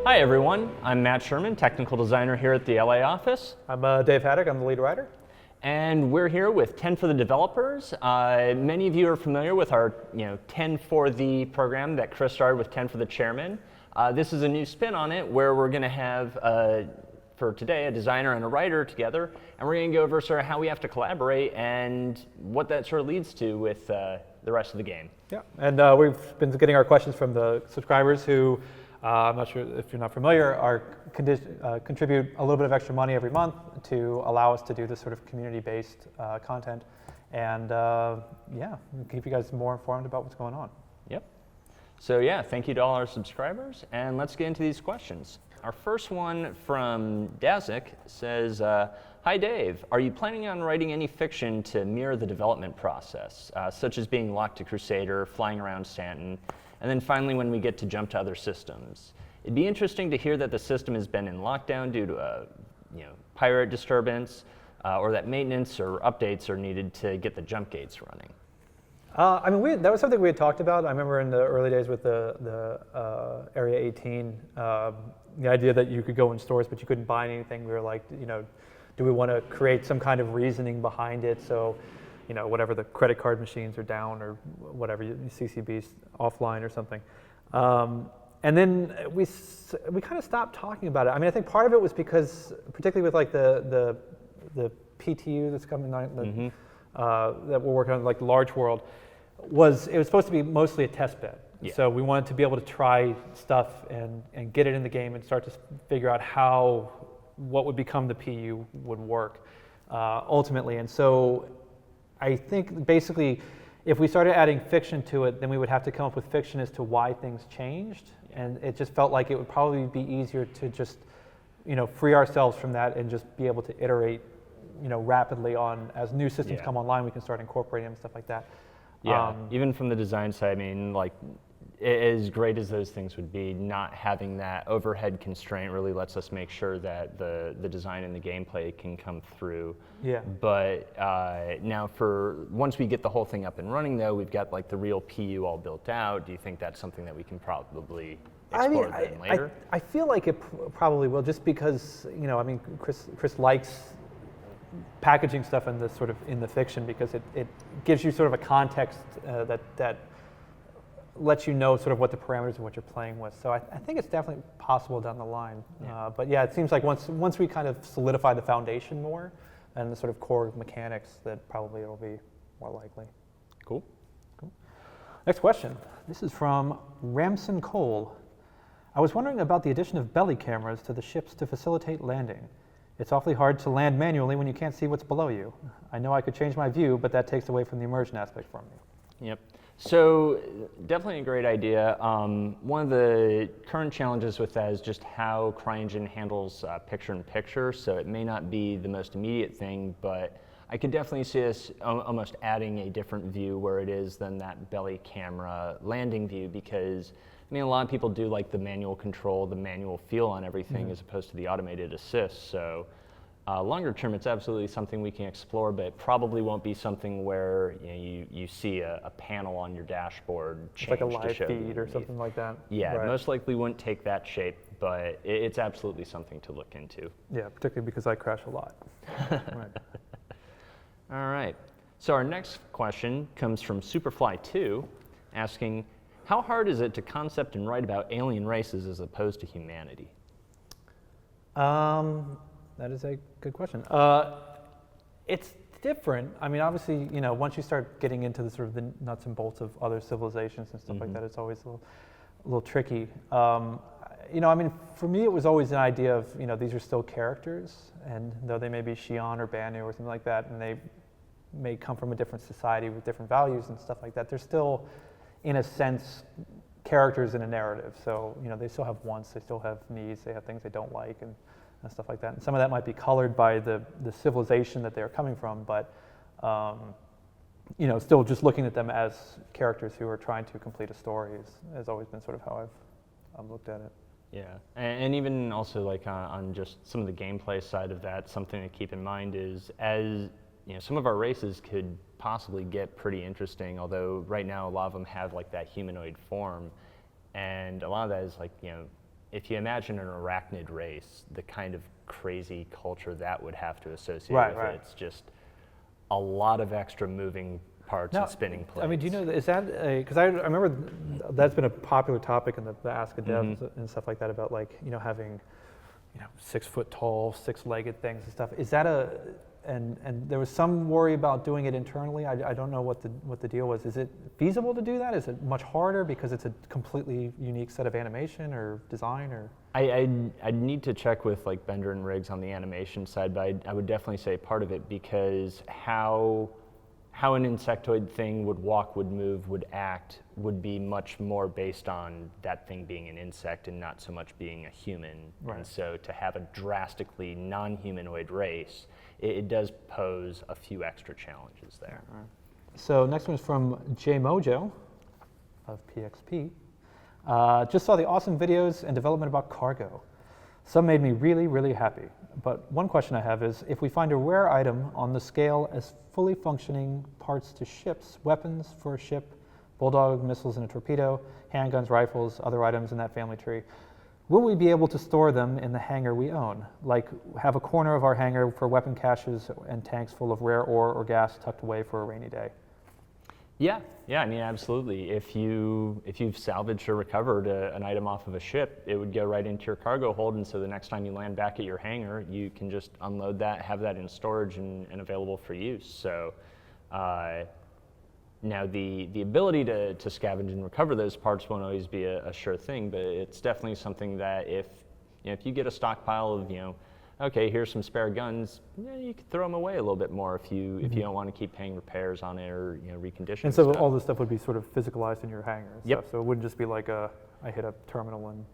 Hi everyone, I'm Matt Sherman, technical designer here at the LA office. I'm Dave Haddock, I'm the lead writer. And we're here with 10 for the developers. Many of you are familiar with our 10 for the program that Chris started with 10 for the chairman. This is a new spin on it where we're going to have, for today, a designer and a writer together, and we're going to go over sort of how we have to collaborate and what that sort of leads to with the rest of the game. Yeah, and we've been getting our questions from the subscribers who, I'm not sure if you're not familiar, contribute a little bit of extra money every month to allow us to do this sort of community-based content, and yeah, keep you guys more informed about what's going on. Yep. So yeah, thank you to all our subscribers, and let's get into these questions. Our first one from Dazik says, hi Dave, are you planning on writing any fiction to mirror the development process, such as being locked to Crusader, flying around Stanton, and then finally when we get to jump to other systems? It'd be interesting to hear that the system has been in lockdown due to a pirate disturbance, or that maintenance or updates are needed to get the jump gates running. I mean, that was something we had talked about. I remember in the early days with the Area 18, the idea that you could go in stores but you couldn't buy anything. We were like, do we want to create some kind of reasoning behind it? So, whatever, the credit card machines are down or whatever, CCB's offline or something. And then we kind of stopped talking about it. I mean, I think part of it was because, particularly with like the PTU that's coming on, that we're working on, like the large world, it was supposed to be mostly a test bed. Yeah. So we wanted to be able to try stuff and get it in the game and start to figure out what would become the PU would work ultimately. And so I think basically if we started adding fiction to it, then we would have to come up with fiction as to why things changed. And it just felt like it would probably be easier to just free ourselves from that and just be able to iterate rapidly on, as new systems come online, we can start incorporating them and stuff like that. Yeah, even from the design side, I mean, like, as great as those things would be, not having that overhead constraint really lets us make sure that the design and the gameplay can come through. Yeah. But now once we get the whole thing up and running though, we've got like the real PU all built out. Do you think that's something that we can probably explore then later? I feel like it probably will, just because, I mean, Chris likes packaging stuff in the fiction because it gives you sort of a context that lets you know sort of what the parameters of what you're playing with. So I think it's definitely possible down the line. Yeah. But yeah, it seems like once we kind of solidify the foundation more and the sort of core mechanics, that probably it'll be more likely. Cool. Next question. This is from Ramson Cole. I was wondering about the addition of belly cameras to the ships to facilitate landing. It's awfully hard to land manually when you can't see what's below you. I know I could change my view, but that takes away from the immersion aspect for me. Yep. So definitely a great idea. One of the current challenges with that is just how CryEngine handles picture-in-picture, so it may not be the most immediate thing, but I could definitely see us almost adding a different view where it is than that belly camera landing view, because I mean, a lot of people do like the manual control, the manual feel on everything as opposed to the automated assist. So longer term, it's absolutely something we can explore, but it probably won't be something where you see a panel on your dashboard change like a live to show feed or something like that. Yeah, right. It most likely wouldn't take that shape, but it's absolutely something to look into. Yeah, particularly because I crash a lot. Right. All right. So our next question comes from Superfly2, asking, how hard is it to concept and write about alien races as opposed to humanity? That is a good question. It's different. I mean, obviously, once you start getting into the sort of the nuts and bolts of other civilizations and stuff like that, it's always a little tricky. I mean, for me, it was always an idea of, these are still characters, and though they may be Xi'an or Banu or something like that, and they may come from a different society with different values and stuff like that, they're still, in a sense, characters in a narrative. So, they still have wants, they still have needs, they have things they don't like, and stuff like that. And some of that might be colored by the civilization that they're coming from, but still just looking at them as characters who are trying to complete a story has always been sort of how I've looked at it. Yeah, and even also like on just some of the gameplay side of that, something to keep in mind is, as some of our races could possibly get pretty interesting, although right now a lot of them have like that humanoid form, and a lot of that is like, if you imagine an arachnid race, the kind of crazy culture that would have to associate Right, with right. it, it's just a lot of extra moving parts Now, and spinning plates. I mean, do you know, is that because I remember that's been a popular topic in the Ask a Dev and stuff like that about like, having, 6 foot tall, 6-legged things and stuff. Is that and there was some worry about doing it internally. I don't know what the deal was. Is it feasible to do that? Is it much harder because it's a completely unique set of animation or design or? I'd need to check with like Bender and Riggs on the animation side, but I would definitely say part of it because how an insectoid thing would walk, would move, would act would be much more based on that thing being an insect and not so much being a human. Right. And so to have a drastically non-humanoid race, it does pose a few extra challenges there. Right. So next one is from JMojo of PXP. Just saw the awesome videos and development about cargo. Some made me really, really happy. But one question I have is, if we find a rare item on the scale as fully functioning parts to ships, weapons for a ship, bulldog missiles and a torpedo, handguns, rifles, other items in that family tree, will we be able to store them in the hangar we own? Like have a corner of our hangar for weapon caches and tanks full of rare ore or gas tucked away for a rainy day? Yeah, I mean, absolutely. If you've salvaged or recovered an item off of a ship, it would go right into your cargo hold, and so the next time you land back at your hangar, you can just unload that, have that in storage and available for use. So now the ability to scavenge and recover those parts won't always be a sure thing, but it's definitely something that if you get a stockpile of okay, here's some spare guns, you could throw them away a little bit more if you don't want to keep paying repairs on it or reconditioning. And so stuff. all this stuff would be sort of physicalized in your hangar and Yep. stuff. So it wouldn't just be like I hit a terminal and.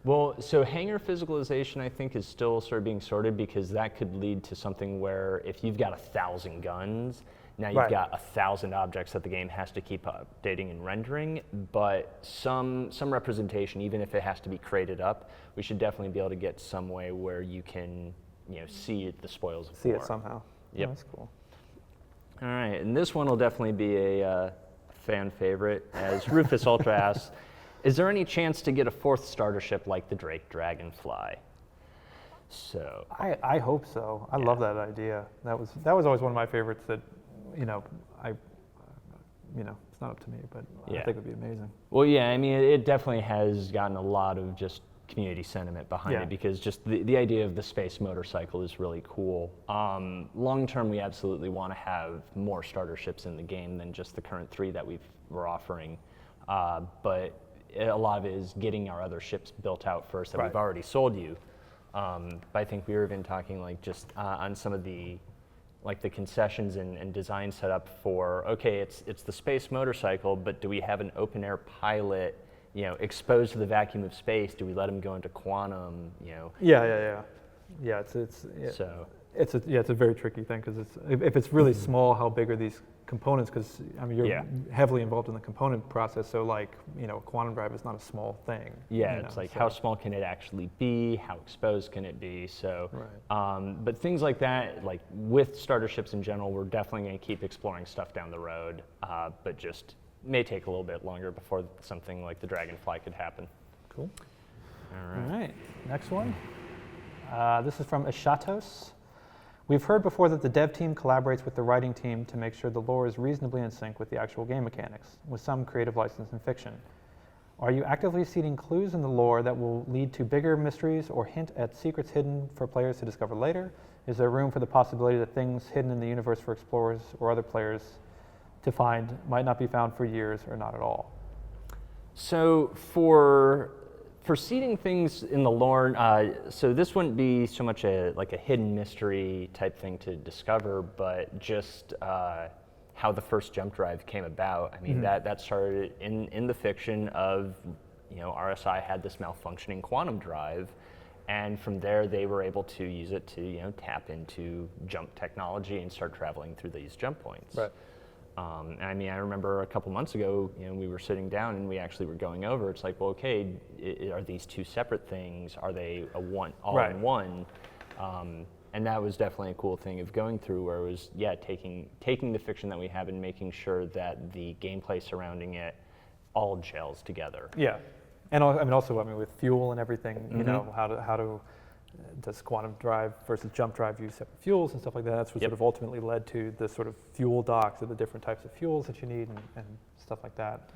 Well, so hangar physicalization, I think, is still sort of being sorted because that could lead to something where if you've got 1,000 guns, now you've Right. got 1,000 objects that the game has to keep updating and rendering. But some representation, even if it has to be crated up, we should definitely be able to get some way where you can, see the spoils of See war. it somehow. Yep. Oh, that's cool. All right, and this one will definitely be a fan favorite, as Rufus Ultra asks, is there any chance to get a 4th starter ship like the Drake Dragonfly? So I hope so. I love that idea. That was always one of my favorites. That, it's not up to me, but I think it would be amazing. Well, yeah, I mean, it definitely has gotten a lot of just community sentiment behind it because just the idea of the space motorcycle is really cool. Long term, we absolutely want to have more starter ships in the game than just the current 3 that we're offering. But a lot of it is getting our other ships built out first that we've already sold you. But I think we were even talking like just on some of the concessions and design setup for, okay, it's the space motorcycle, but do we have an open air pilot, exposed to the vacuum of space? Do we let him go into quantum, Yeah. So It's a very tricky thing because if it's really small, how big are these components? Because I mean, you're heavily involved in the component process. So like, a quantum drive is not a small thing. Yeah, it's like how small can it actually be? How exposed can it be? So, but things like that, like with starter ships in general, we're definitely going to keep exploring stuff down the road, but just may take a little bit longer before something like the Dragonfly could happen. Cool. All right. Next one. This is from Ishatos. We've heard before that the dev team collaborates with the writing team to make sure the lore is reasonably in sync with the actual game mechanics, with some creative license in fiction. Are you actively seeding clues in the lore that will lead to bigger mysteries or hint at secrets hidden for players to discover later? Is there room for the possibility that things hidden in the universe for explorers or other players to find might not be found for years or not at all? So for seeding things in the lore, so this wouldn't be so much a hidden mystery type thing to discover, but just how the first jump drive came about. I mean, that started in the fiction of, RSI had this malfunctioning quantum drive, and from there they were able to use it to, tap into jump technology and start traveling through these jump points. Right. I mean, I remember a couple months ago, we were sitting down and we actually were going over. It's like, well, okay, are these 2 separate things? Are they in one? And that was definitely a cool thing of going through, where it was, taking the fiction that we have and making sure that the gameplay surrounding it all gels together. Yeah. And also with fuel and everything, you know, does quantum drive versus jump drive use separate fuels and stuff like that? That's what sort of ultimately led to the sort of fuel docks of the different types of fuels that you need and stuff like that.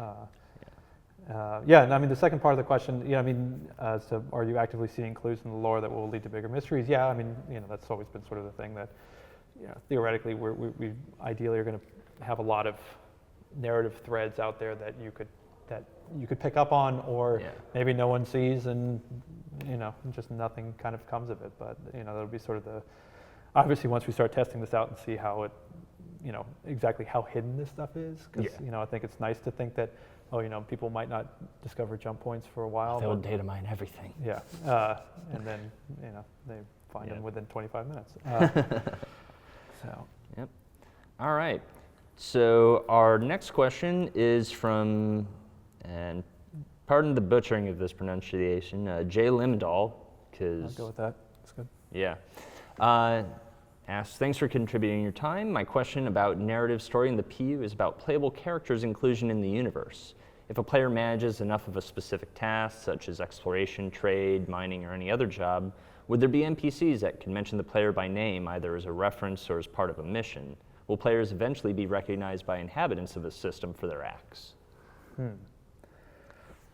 And I mean, the second part of the question, so are you actively seeing clues in the lore that will lead to bigger mysteries? Yeah, I mean, that's always been sort of the thing that, theoretically, we ideally are going to have a lot of narrative threads out there that you could pick up on, or maybe no one sees, and just nothing kind of comes of it. But that'll be sort of obviously once we start testing this out and see how it, exactly how hidden this stuff is, because I think it's nice to think that people might not discover jump points for a while. They'll data mine everything. Yeah, and then they find them within 25 minutes. Yep. All right. So our next question is from, and pardon the butchering of this pronunciation, Jay Limdahl, because I'll go with that. That's good. Yeah. Asks, thanks for contributing your time. My question about narrative story in the PU is about playable characters' inclusion in the universe. If a player manages enough of a specific task, such as exploration, trade, mining, or any other job, would there be NPCs that can mention the player by name, either as a reference or as part of a mission? Will players eventually be recognized by inhabitants of the system for their acts?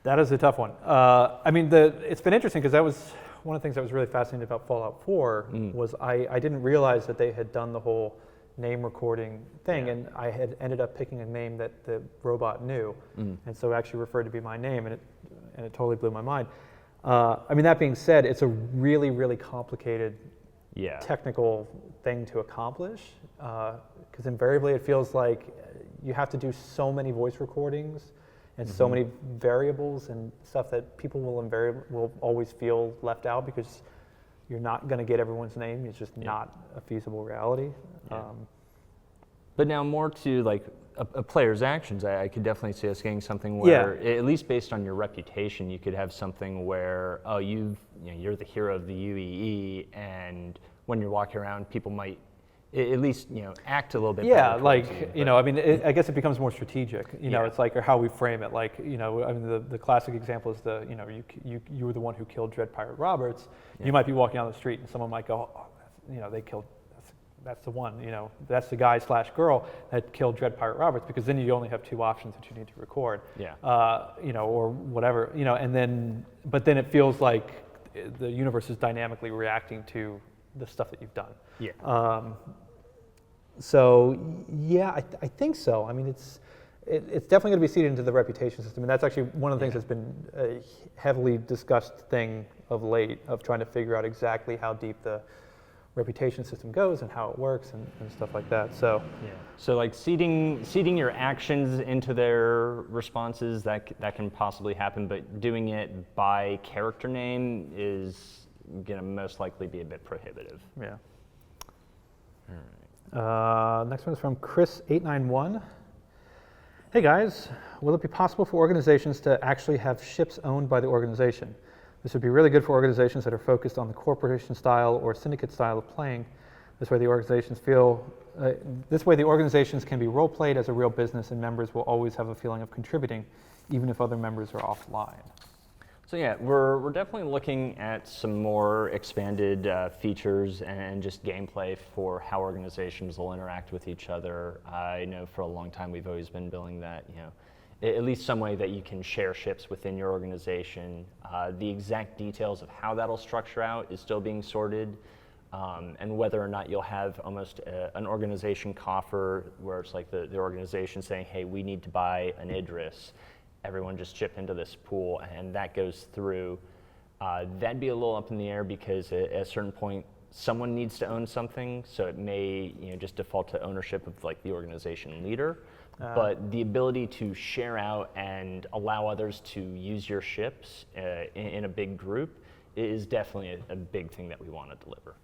That is a tough one. I mean, it's been interesting because that was one of the things that was really fascinating about Fallout 4 was I didn't realize that they had done the whole name recording thing, and I had ended up picking a name that the robot knew, and so it actually referred to be my name, and it totally blew my mind. I mean, that being said, it's a really, really complicated technical thing to accomplish, because invariably it feels like you have to do so many voice recordings and so many variables and stuff that people will always feel left out because you're not going to get everyone's name. It's just not a feasible reality. But now more to like a player's actions, I could definitely see us getting something where, at least based on your reputation, you could have something where, you're the hero of the UEE, and when you're walking around, people might at least act a little bit. Yeah, like I mean, I guess it becomes more strategic. It's like, or how we frame it. Like I mean, the classic example is you were the one who killed Dread Pirate Roberts. You might be walking down the street and someone might go, they killed. That's the one. That's the guy / girl that killed Dread Pirate Roberts, because then you only have two options that you need to record. Or whatever. But then it feels like the universe is dynamically reacting to the stuff that you've done. So yeah, I think so. I mean, it's definitely going to be seeded into the reputation system, and that's actually one of the things that's been a heavily discussed thing of late, of trying to figure out exactly how deep the reputation system goes and how it works and stuff like that. So so like seeding your actions into their responses, that can possibly happen, but doing it by character name is going to most likely be a bit prohibitive. Yeah. All right. Next one is from Chris891. Hey guys, will it be possible for organizations to actually have ships owned by the organization? This would be really good for organizations that are focused on the corporation style or syndicate style of playing. This way the organizations can be role played as a real business, and members will always have a feeling of contributing, even if other members are offline. So yeah, we're definitely looking at some more expanded features and just gameplay for how organizations will interact with each other. I know for a long time we've always been building that, at least some way that you can share ships within your organization. The exact details of how that'll structure out is still being sorted, and whether or not you'll have almost an organization coffer where it's like the organization saying, hey, we need to buy an Idris. Everyone just chip into this pool, and that goes through. That'd be a little up in the air, because at a certain point, someone needs to own something, so it may just default to ownership of like the organization leader. But the ability to share out and allow others to use your ships in a big group is definitely a big thing that we want to deliver.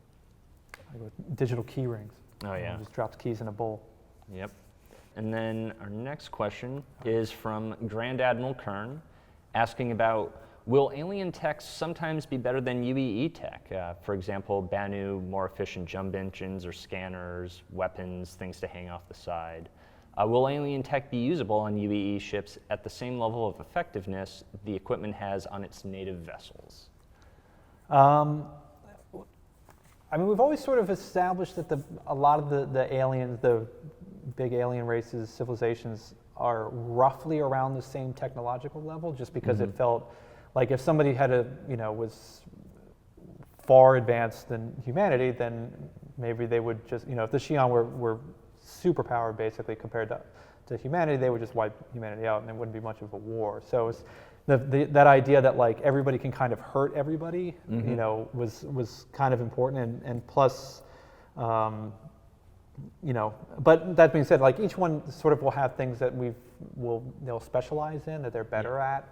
Like with digital key rings. Oh yeah. Just drops keys in a bowl. Yep. And then our next question is from Grand Admiral Kern, asking about, will alien tech sometimes be better than UEE tech? For example, Banu, more efficient jump engines or scanners, weapons, things to hang off the side. Will alien tech be usable on UEE ships at the same level of effectiveness the equipment has on its native vessels? I mean, we've always sort of established that a lot of the aliens, the big alien races, civilizations, are roughly around the same technological level, just because it felt like if somebody had was far advanced than humanity, then maybe they would just, if the Xi'an were super powered basically compared to humanity, they would just wipe humanity out and it wouldn't be much of a war. So it's that idea that like everybody can kind of hurt everybody, was kind of important, and plus, but that being said, like each one sort of will have things that they'll specialize in, that they're better at.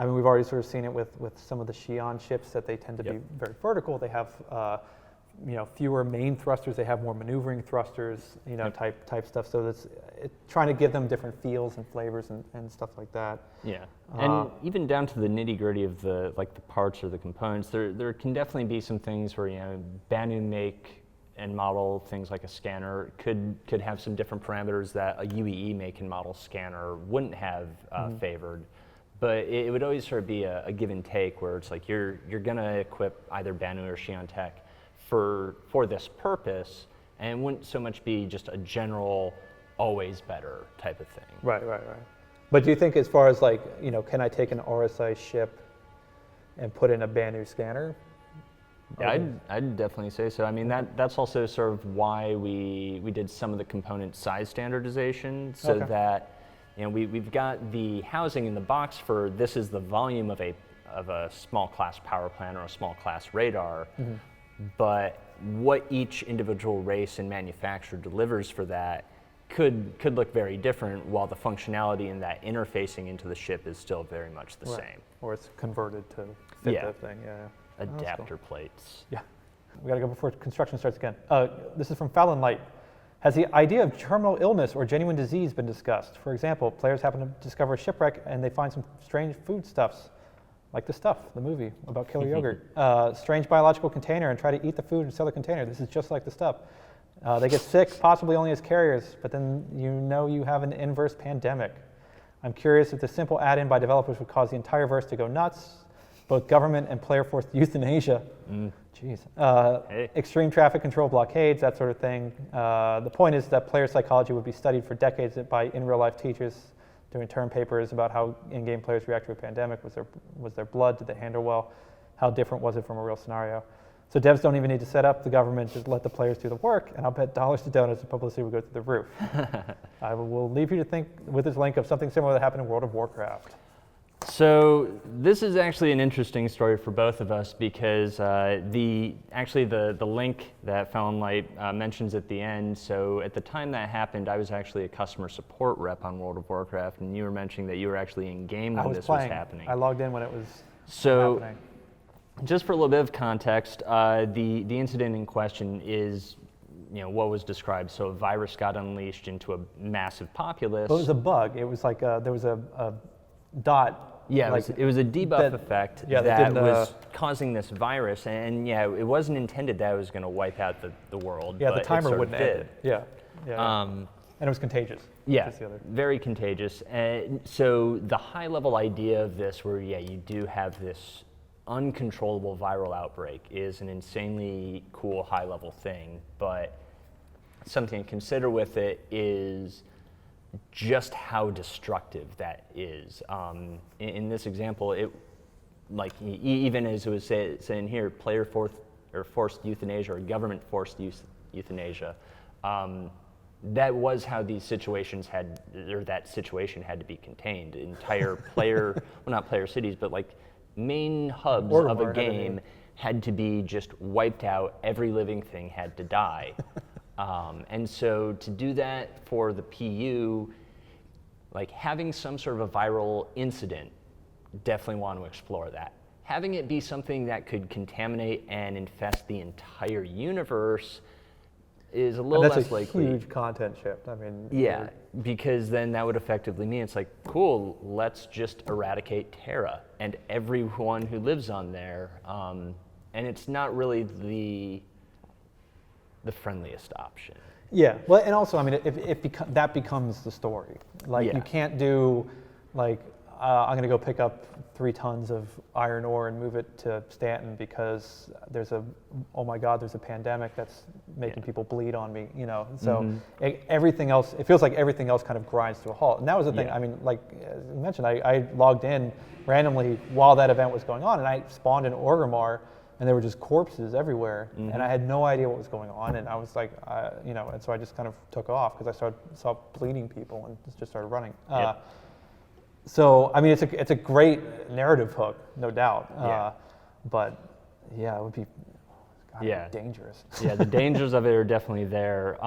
I mean, we've already sort of seen it with some of the Xi'an ships, that they tend to be very vertical. They have fewer main thrusters. They have more maneuvering thrusters, type stuff. So it's trying to give them different feels and flavors and stuff like that. Yeah, and even down to the nitty gritty of the parts or the components, there can definitely be some things where Banu make and model things like a scanner could have some different parameters that a UEE make and model scanner wouldn't have favored. But it would always sort of be a give and take, where it's like you're gonna equip either Banu or Xi'an tech for this purpose, and it wouldn't so much be just a general always better type of thing. Right. But do you think, as far as like, can I take an RSI ship and put in a Banu scanner? Yeah, I'd definitely say so. I mean, that's also sort of why we did some of the component size standardization, so that we've got the housing in the box for this is the volume of a small class power plant or a small class radar. But what each individual race and manufacturer delivers for that could look very different, while the functionality and that interfacing into the ship is still very much the same. Or it's converted to fit that thing. Adapter plates. Yeah. We gotta go before construction starts again. This is from Fallon Light. Has the idea of terminal illness or genuine disease been discussed? For example, players happen to discover a shipwreck and they find some strange foodstuffs, like The Stuff, the movie about killer yogurt. Strange biological container and try to eat the food and sell the container. This is just like The Stuff. They get sick, possibly only as carriers, but then you have an inverse pandemic. I'm curious if the simple add-in by developers would cause the entire verse to go nuts, both government and player-forced euthanasia. Jeez. Extreme traffic control blockades, that sort of thing. The point is that player psychology would be studied for decades by in-real-life teachers doing term papers about how in-game players react to a pandemic. Was their blood? Did they handle well? How different was it from a real scenario? So devs don't even need to set up the government, just let the players do the work, and I'll bet dollars to donuts the publicity will go through the roof. I will leave you to think with this link of something similar that happened in World of Warcraft. So this is actually an interesting story for both of us, because the link that Fallon Light mentions at the end, so at the time that happened, I was actually a customer support rep on World of Warcraft, and you were mentioning that you were actually in game when this was happening. I logged in when it was happening. Just for a little bit of context, the incident in question is what was described. So a virus got unleashed into a massive populace. Well, it was a bug. It was like there was a dot. Yeah, it was a debuff effect that was causing this virus, and it wasn't intended that it was going to wipe out the world. Yeah, but the timer wouldn't end. Yeah. And it was contagious. Yeah, very contagious. And so the high-level idea of this, where you do have this uncontrollable viral outbreak, is an insanely cool high-level thing, but something to consider with it is just how destructive that is. In this example, even as it was saying here, forced euthanasia or government forced euthanasia, that was how these situations that situation had to be contained. Entire player, well, not player cities, but main hubs of a game had to be just wiped out. Every living thing had to die. And so to do that for the PU, having some sort of a viral incident, definitely want to explore that. Having it be something that could contaminate and infest the entire universe is a little less likely. That's a huge content shift. I mean, yeah, because then that would effectively mean it's cool, let's just eradicate Terra and everyone who lives on there. And it's not really the friendliest option. Yeah, well, and also, I mean, that becomes the story. Like, Yeah. you can't do, like, I'm going to go pick up 3 tons of iron ore and move it to Stanton because oh my God, there's a pandemic that's making people bleed on me, you know. So everything else, it feels like everything else kind of grinds to a halt. And that was the thing. Yeah. I mean, like as you mentioned, I logged in randomly while that event was going on, and I spawned in Orgrimmar, and there were just corpses everywhere, and I had no idea what was going on, and I was like, you know, and so I just kind of took off because I saw bleeding people and just started running. Yep. So I mean, it's a great narrative hook, no doubt. Yeah. But yeah, it would be dangerous. Yeah, the dangers of it are definitely there.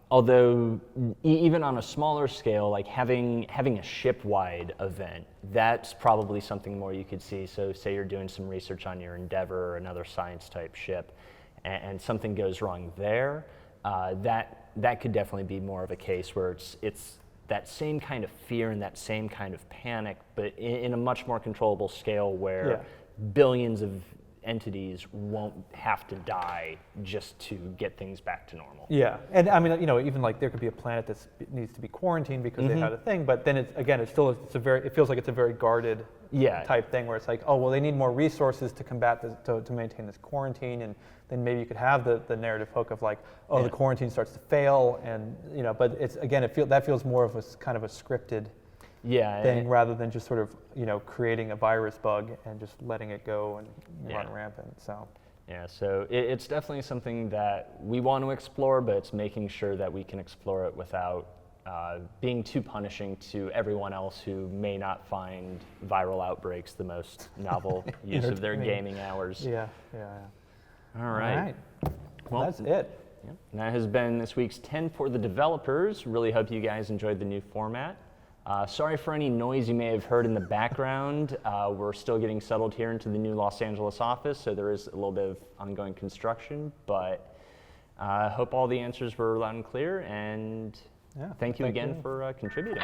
Although even on a smaller scale, like having a ship-wide event, that's probably something more you could see. So say you're doing some research on your Endeavour or another science-type ship, and something goes wrong there, that could definitely be more of a case where it's that same kind of fear and that same kind of panic, but in a much more controllable scale where billions of entities won't have to die just to get things back to normal. Yeah, and I mean, you know, even like there could be a planet that needs to be quarantined because they had a thing, but then it feels like it's a very guarded type thing where it's like, oh well, they need more resources to combat this, to maintain this quarantine, and then maybe you could have the narrative hook of like, oh, the quarantine starts to fail, and you know, but it's again, that feels more of a kind of a scripted thing rather than just sort of, you know, creating a virus bug and just letting it go and run rampant. So yeah, so it's definitely something that we want to explore, but it's making sure that we can explore it without being too punishing to everyone else who may not find viral outbreaks the most novel use of their gaming hours. Yeah. All right. Well, that's it. Yep. And that has been this week's 10 for the developers. Really hope you guys enjoyed the new format. Sorry for any noise you may have heard in the background. We're still getting settled here into the new Los Angeles office, so there is a little bit of ongoing construction, but I hope all the answers were loud and clear, and thank you again for contributing.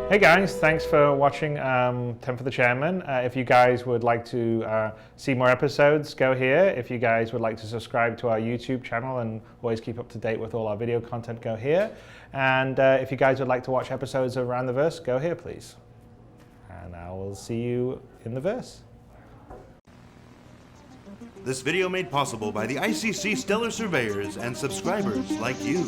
Hey guys, thanks for watching 10 for the Chairman. If you guys would like to see more episodes, go here. If you guys would like to subscribe to our YouTube channel and always keep up to date with all our video content, go here. And if you guys would like to watch episodes of Around the Verse, go here please. And I will see you in the verse. This video made possible by the ICC Stellar Surveyors and subscribers like you.